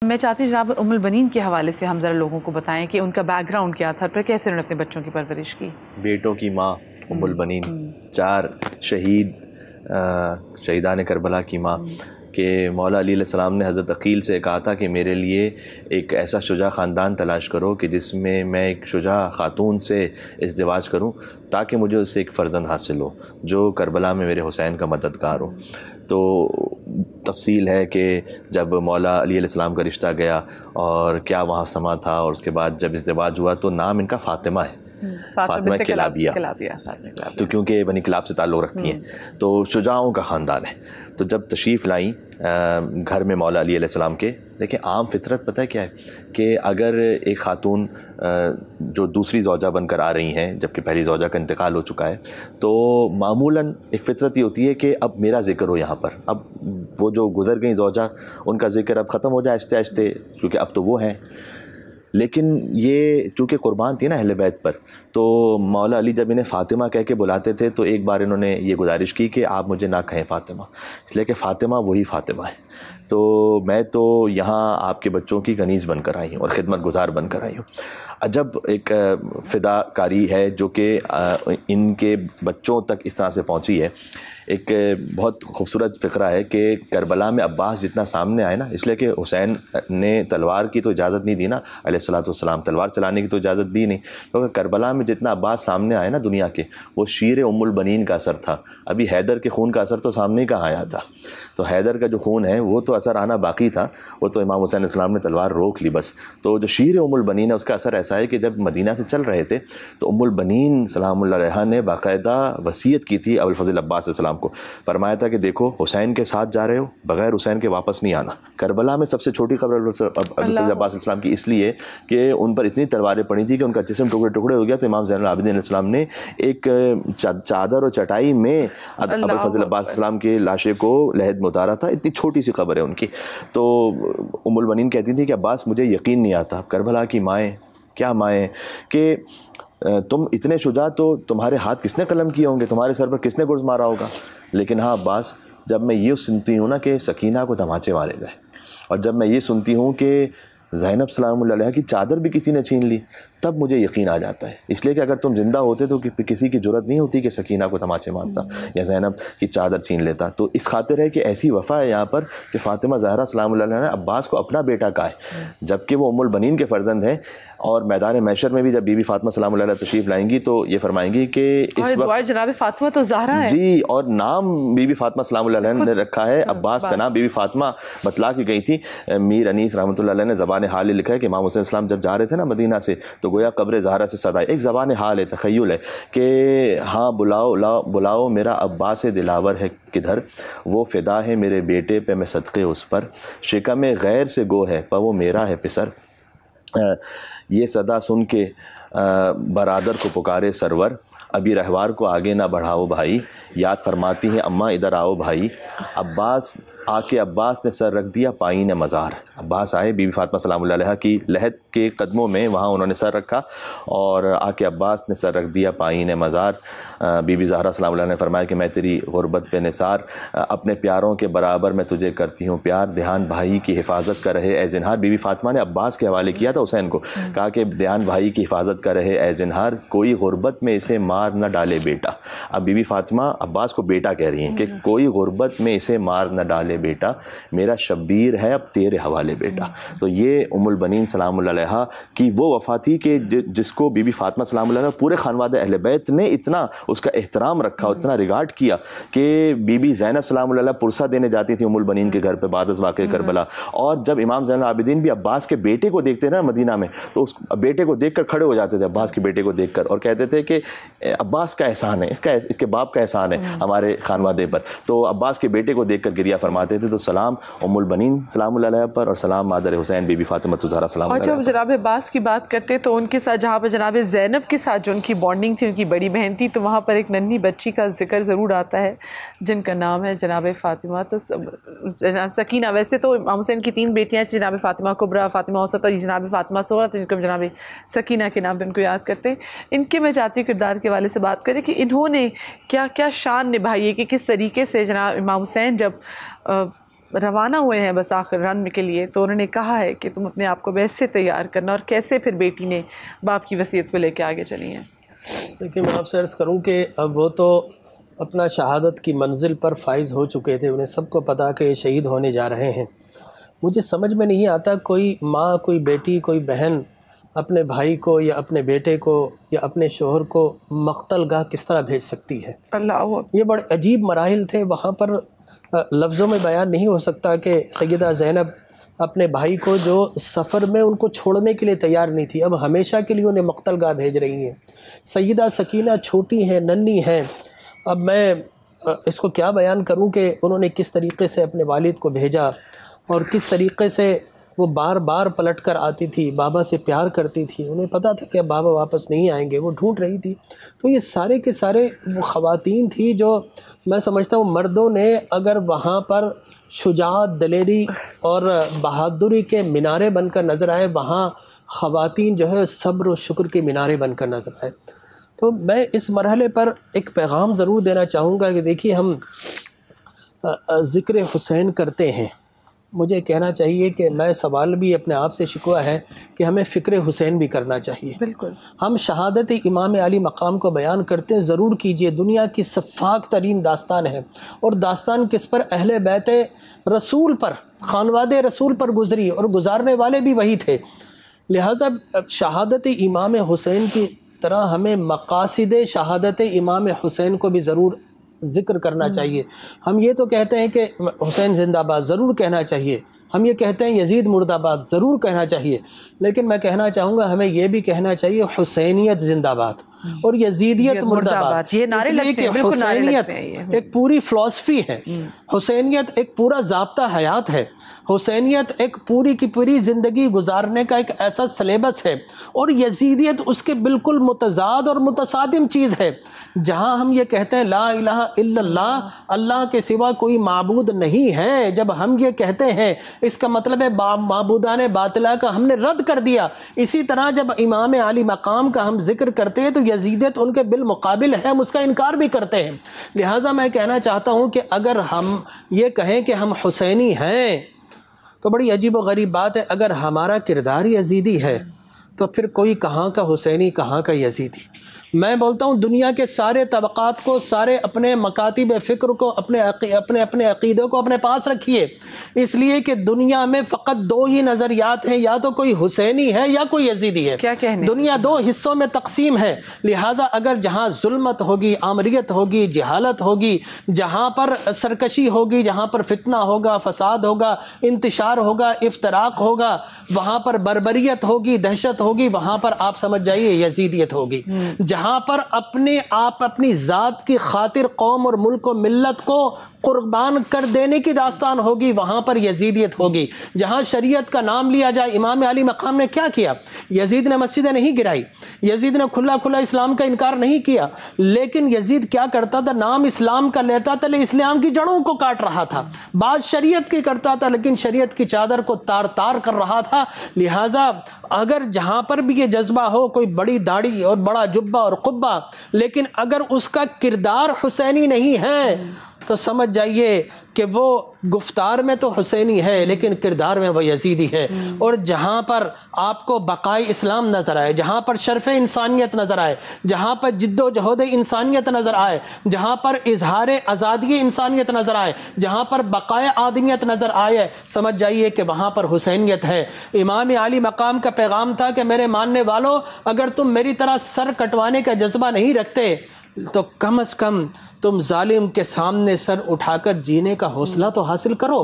میں چاہتی جناب ام البنین کے حوالے سے ہم ذرا لوگوں کو بتائیں کہ ان کا بیک گراؤنڈ کیا تھا، پھر کیسے انہوں نے اپنے بچوں کی پرورش کی. بیٹوں کی ماں ام البنین، 4 شہیدان کربلا کی ماں، کہ مولا علی علیہ السلام نے حضرت عقیل سے کہا تھا کہ میرے لیے ایک ایسا شجاع خاندان تلاش کرو کہ جس میں میں ایک شجاع خاتون سے ازدواج کروں تاکہ مجھے اس سے ایک فرزند حاصل ہو جو کربلا میں میرے حسین کا مددگار ہو. تو تفصیل ہے کہ جب مولا علی علیہ السلام کا رشتہ گیا اور کیا وہاں سما تھا، اور اس کے بعد جب ازدواج ہوا تو نام ان کا فاطمہ ہے، فاطمہ کلابیہ، تو کیونکہ بنی کلاب سے تعلق رکھتی ہیں، تو شجاعوں کا خاندان ہے. تو جب تشریف لائیں گھر میں مولا علی علیہ السلام کے، دیکھیں عام فطرت پتہ کیا ہے کہ اگر ایک خاتون جو دوسری زوجہ بن کر آ رہی ہیں جبکہ پہلی زوجہ کا انتقال ہو چکا ہے، تو معمولاً ایک فطرت یہ ہوتی ہے کہ اب میرا ذکر ہو یہاں پر، اب وہ جو گزر گئیں زوجہ ان کا ذکر اب ختم ہو جائے آہستہ آہستہ، کیونکہ اب تو وہ ہیں. لیکن یہ چونکہ قربان تھی نا اہل بیت پر، تو مولا علی جب انہیں فاطمہ کہہ کے بلاتے تھے تو ایک بار انہوں نے یہ گزارش کی کہ آپ مجھے نہ کہیں فاطمہ، اس لیے کہ فاطمہ وہی فاطمہ ہے. تو میں تو یہاں آپ کے بچوں کی کنیز بن کر آئی ہوں اور خدمت گزار بن کر آئی ہوں. عجب ایک فدا کاری ہے جو کہ ان کے بچوں تک اس طرح سے پہنچی ہے. ایک بہت خوبصورت فقرہ ہے کہ کربلا میں عباس جتنا سامنے آئے نا، اس لیے کہ حسین نے تلوار کی تو اجازت نہیں دی نا علیہ الصلوۃ والسلام، تلوار چلانے کی تو اجازت دی نہیں، کیونکہ کربلا میں جتنا عباس سامنے آئے نا دنیا کے، وہ شیر ام البنین کا اثر تھا. ابھی حیدر کے خون کا اثر تو سامنے ہی کہاں آیا تھا، تو حیدر کا جو خون ہے وہ تو اثر آنا باقی تھا، وہ تو امام حسین علیہ السلام نے تلوار روک لی بس. تو جو شیر ام البنین ہے اس کا اثر ایسا ہے کہ جب مدینہ سے چل رہے تھے تو ام البنین سلام اللہ علیہا نے باقاعدہ وصیت کی تھی ابوالفضل عباس علیہ السلام کو، فرمایا تھا کہ دیکھو حسین کے ساتھ جا رہے ہو، بغیر حسین کے واپس نہیں آنا. کربلا میں سب سے چھوٹی قبر ابوالفضل عباس علیہ السلام کی اس لیے کہ ان پر اتنی تلواریں پڑی تھی کہ ان کا جسم ٹکڑے ٹکڑے ہو گیا. تو امام زین العابدین علیہ السلام نے ایک چادر اور چٹائی میں ابوالفضل عباس علیہ السلام کے لاشے کو لحد میں اتارا تھا. اتنی چھوٹی سی قبر ہے ان کی. تو ام البنین کہتی تھی کہ عباس مجھے یقین نہیں آتا، کربلا کی مائیں کیا مائیں، کہ تم اتنے شجاع تو تمہارے ہاتھ کس نے قلم کیے ہوں گے، تمہارے سر پر کس نے گرز مارا ہوگا. لیکن ہاں عباس، جب میں یہ سنتی ہوں نا کہ سکینہ کو دھماچے مارے گئے، اور جب میں یہ سنتی ہوں کہ زینب سلام اللہ علیہ کی چادر بھی کسی نے چھین لی، تب مجھے یقین آ جاتا ہے. اس لیے کہ اگر تم زندہ ہوتے تو کسی کی جرت نہیں ہوتی کہ سکینہ کو دھماچے مارتا یا زینب کی چادر چھین لیتا. تو اس خاطر ہے کہ ایسی وفا ہے یہاں پر کہ فاطمہ زہرا سلام اللہ علیہ نے عباس کو اپنا بیٹا کہا ہے، جبکہ وہ ام البنین کے فرزند ہیں. اور میدان محشر میں بھی جب بی بی فاطمہ سلام اللہ علیہ تشریف لائیں گی تو یہ فرمائیں گی کہ اس وقت جناب فاطمہ تو زہرا ہے جی، اور نام بی بی فاطمہ سلام اللہ علیہ نے رکھا ہے، عباس کا نام بی بی فاطمہ بتلا کی گئی تھی. میر انیس رحمۃ اللہ علیہ نے زبان حال لکھا ہے کہ امام حسین السلام جب جا رہے تھے نا مدینہ سے تو گویا قبر زہرا سے صدا، ایک زبان حال ہے، تخیل ہے کہ ہاں بلاؤ میرا عباس دلاور ہے کدھر، وہ فدا ہے میرے بیٹے پہ میں صدقے اس پر، شکم غیر سے گو ہے پا وہ میرا ہے پسر. یہ صدا سن کے برادر کو پکارے سرور، ابھی رہوار کو آگے نہ بڑھاؤ بھائی، یاد فرماتی ہیں اماں ادھر آؤ بھائی. عباس آ کے عباس نے سر رکھ دیا پائین مزار. عباس آئے بی بی فاطمہ سلام اللہ علیہ کی لحد کے قدموں میں، وہاں انہوں نے سر رکھا اور آ کے عباس نے سر رکھ دیا پائین مزار. بی بی زہرا سلام اللہ نے فرمایا کہ میں تیری غربت پہ نثار، اپنے پیاروں کے برابر میں تجھے کرتی ہوں پیار، دھیان بھائی کی حفاظت کا رہے اے زنہار. بی بی فاطمہ نے عباس کے حوالے کیا تھا حسین کو، کہا کہ دھیان بھائی کی حفاظت کا رہے اے زنہار، کوئی غربت میں اسے مار نہ ڈالے بیٹا. اب بی بی فاطمہ عباس کو بیٹا کہہ رہی ہیں کہ کوئی غربت میں اسے مار نہ ڈالے بیٹا، میرا شبیر ہے اب تیرے حوالے بیٹا. تو یہ ام البنین سلام اللہ علیہ کی وہ وفا تھی کہ جس کو بی بی فاطمہ سلام اللہ علیہ پورے خانوادہ اہل بیت نے اتنا اس کا احترام رکھا، اتنا ریگارڈ کیا کہ بی بی زینب سلام اللہ علیہ پرسہ دینے جاتی تھی ام البنین کے گھر پہ بعد از واقع کربلا. اور جب امام زین العابدین بھی عباس کے بیٹے کو دیکھتے نا مدینہ میں تو اس بیٹے کو دیکھ کر کھڑے ہو جاتے تھے، عباس کے بیٹے کو دیکھ کر، اور کہتے تھے کہ عباس کا احسان ہے، اس کے باپ کا احسان ہے ہمارے خانوادے پر. تو عباس کے بیٹے کو دیکھ کر گریہ فرماتے تھے. تو سلام ام البنین سلام اللہ علیہ پر، اور سلام مادر حسین بی بی فاطمہ زہرا سلام اللہ علیہ. اور جب جناب عباس کی بات کرتے تو ان کے ساتھ جہاں پر جناب زینب کے ساتھ جو ان کی بانڈنگ تھی، ان کی بڑی بہن تھی، تو وہاں پر ایک ننھی بچی کا ذکر ضرور آتا ہے جن کا نام ہے جناب فاطمہ. تو جناب سکینہ، ویسے تو امام حسین کی 3 بیٹیاں تھیں، جناب فاطمہ کبریٰ، فاطمہ اوسط اور جناب فاطمہ صغریٰ، جن کو جناب سکینہ کے نام پہ ان کو یاد کرتے ہیں. ان کے میں چاہتی ہوں کردار کے حوالے سے بات کریں کہ انہوں نے کیا کیا شان نبھائی ہے، کہ کس طریقے سے جناب امام حسین جب روانہ ہوئے ہیں بس آخر رن کے لیے، تو انہوں نے کہا ہے کہ تم اپنے آپ کو ویسے تیار کرنا، اور کیسے پھر بیٹی نے باپ کی وصیت کو لے کے آگے چلی ہیں؟ دیکھیے میں آپ سے عرض کروں کہ اب وہ تو اپنا شہادت کی منزل پر فائز ہو چکے تھے، انہیں سب کو پتا کہ یہ شہید ہونے جا رہے ہیں۔ مجھے سمجھ میں نہیں آتا کوئی ماں، کوئی بیٹی، کوئی بہن اپنے بھائی کو یا اپنے بیٹے کو یا اپنے شوہر کو مقتل گاہ کس طرح بھیج سکتی ہے۔ اللہ، یہ بڑے عجیب مراحل تھے، وہاں پر لفظوں میں بیان نہیں ہو سکتا کہ سیدہ زینب اپنے بھائی کو جو سفر میں ان کو چھوڑنے کے لیے تیار نہیں تھی، اب ہمیشہ کے لیے انہیں مقتل گاہ بھیج رہی ہیں۔ سیدہ سکینہ چھوٹی ہیں، ننھی ہیں، اب میں اس کو کیا بیان کروں کہ انہوں نے کس طریقے سے اپنے والد کو بھیجا اور کس طریقے سے وہ بار بار پلٹ کر آتی تھی، بابا سے پیار کرتی تھی، انہیں پتہ تھا کہ بابا واپس نہیں آئیں گے، وہ ڈھونڈ رہی تھی۔ تو یہ سارے کے سارے وہ خواتین تھی جو میں سمجھتا ہوں مردوں نے اگر وہاں پر شجاعت، دلیری اور بہادری کے مینارے بن کر نظر آئے، وہاں خواتین جو ہے صبر و شکر کے مینارے بن کر نظر آئے۔ تو میں اس مرحلے پر ایک پیغام ضرور دینا چاہوں گا کہ دیکھیے ہم ذکر حسین کرتے ہیں، مجھے کہنا چاہیے کہ میں سوال بھی اپنے آپ سے شکوہ ہے کہ ہمیں فکر حسین بھی کرنا چاہیے۔ بالکل، ہم شہادت امام علی مقام کو بیان کرتے ہیں، ضرور کیجئے، دنیا کی سفاک ترین داستان ہے، اور داستان کس پر؟ اہل بیت رسول پر، خانواد رسول پر گزری، اور گزارنے والے بھی وہی تھے۔ لہذا شہادت امام حسین کی طرح ہمیں مقاصد شہادت امام حسین کو بھی ضرور ذکر کرنا چاہیے۔ ہم یہ تو کہتے ہیں کہ حسین زندہ باد، ضرور کہنا چاہیے، ہم یہ کہتے ہیں یزید مرد آباد، ضرور کہنا چاہیے، لیکن میں کہنا چاہوں گا ہمیں یہ بھی کہنا چاہیے حسینیت زندہ باد اور یزیدیت مرد آباد۔ یہ نعرے لگتے ہیں، بالکل نعرے حسینیت لگتے ہیں۔ ایک پوری فلسفی ہے، حسینیت ایک پورا ضابطہ حیات ہے، حسینیت ایک پوری کی پوری زندگی گزارنے کا ایک ایسا سلیبس ہے، اور یزیدیت اس کے بالکل متضاد اور متصادم چیز ہے۔ جہاں ہم یہ کہتے ہیں لا الہ الا اللہ، اللہ کے سوا کوئی معبود نہیں ہے، جب ہم یہ کہتے ہیں اس کا مطلب ہے معبودان باطلہ کا ہم نے رد کر دیا۔ اسی طرح جب امام علی مقام کا ہم ذکر کرتے ہیں تو یزیدیت ان کے بالمقابل ہے، ہم اس کا انکار بھی کرتے ہیں۔ لہٰذا میں کہنا چاہتا ہوں کہ اگر ہم یہ کہیں کہ ہم حسینی ہیں تو بڑی عجیب و غریب بات ہے۔ اگر ہمارا کردار یزیدی ہے تو پھر کوئی کہاں کا حسینی، کہاں کا یزیدی؟ میں بولتا ہوں دنیا کے سارے طبقات کو، سارے اپنے مکاتب فکر کو، اپنے عقیدوں کو اپنے پاس رکھیے، اس لیے کہ دنیا میں فقط دو ہی نظریات ہیں، یا تو کوئی حسینی ہے یا کوئی یزیدی ہے۔ کیا کہنے؟ دنیا دو حصوں میں تقسیم ہے، لہٰذا اگر جہاں ظلمت ہوگی، آمریت ہوگی، جہالت ہوگی، جہاں پر سرکشی ہوگی، جہاں پر فتنہ ہوگا، فساد ہوگا، انتشار ہوگا، افتراق ہوگا، وہاں پر بربریت ہوگی، دہشت ہوگی، وہاں پر آپ سمجھ جائیے یزیدیت ہوگی۔ جہاں پر اپنے آپ اپنی ذات کی خاطر قوم اور ملک و ملت کو قربان کر دینے کی داستان ہوگی، وہاں پر یزیدیت ہوگی۔ جہاں شریعت کا نام لیا جائے، امام علی مقام نے کیا کیا؟ یزید نے مسجدیں نہیں گرائی، یزید نے کھلا کھلا اسلام کا انکار نہیں کیا، لیکن یزید کیا کرتا تھا؟ نام اسلام کا لیتا تھا، لیکن اسلام کی جڑوں کو کاٹ رہا تھا۔ بعض شریعت کی کرتا تھا، لیکن شریعت کی چادر کو تار تار کر رہا تھا۔ لہٰذا اگر جہاں پر بھی یہ جذبہ ہو، کوئی بڑی داڑھی اور بڑا جبہ اور قبہ، لیکن اگر اس کا کردار حسینی نہیں ہے تو سمجھ جائیے کہ وہ گفتار میں تو حسینی ہے لیکن کردار میں وہ یزیدی ہے۔ اور جہاں پر آپ کو بقائے اسلام نظر آئے، جہاں پر شرف انسانیت نظر آئے، جہاں پر جد و جہد انسانیت نظر آئے، جہاں پر اظہار آزادی انسانیت نظر آئے، جہاں پر بقائے آدمیت نظر آئے، سمجھ جائیے کہ وہاں پر حسینیت ہے۔ امام علی مقام کا پیغام تھا کہ میرے ماننے والوں، اگر تم میری طرح سر کٹوانے کا جذبہ نہیں رکھتے تو کم از کم تم ظالم کے سامنے سر اٹھا کر جینے کا حوصلہ تو حاصل کرو۔